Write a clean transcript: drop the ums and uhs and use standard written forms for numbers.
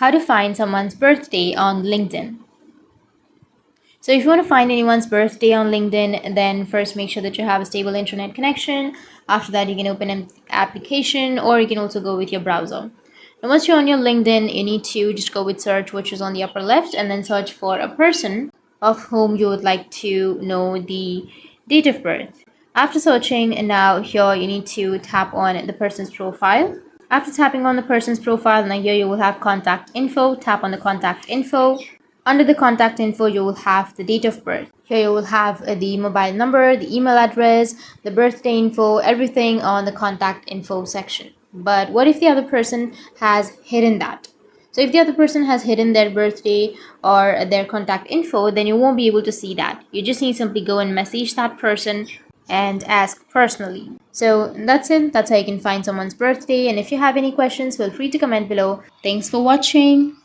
How to find someone's birthday on LinkedIn. So if you want to find anyone's birthday on LinkedIn, then first make sure that you have a stable internet connection. After that, you can open an application, or you can also go with your browser. Now, once you're on your LinkedIn, you need to just go with search, which is on the upper left, and then search for a person of whom you would like to know the date of birth. After searching, and now here you need to tap on the person's profile. After tapping on the person's profile, now here you will have contact info. Tap on the contact info. Under the contact info, you will have the date of birth. Here you will have the mobile number, the email address, the birthday info, everything on the contact info section. But what if the other person has hidden that? So if the other person has hidden their birthday or their contact info, then you won't be able to see that. You just need to simply go and message that person and ask personally. So that's it. That's how you can find someone's birthday. And if you have any questions, feel free to comment below. Thanks for watching.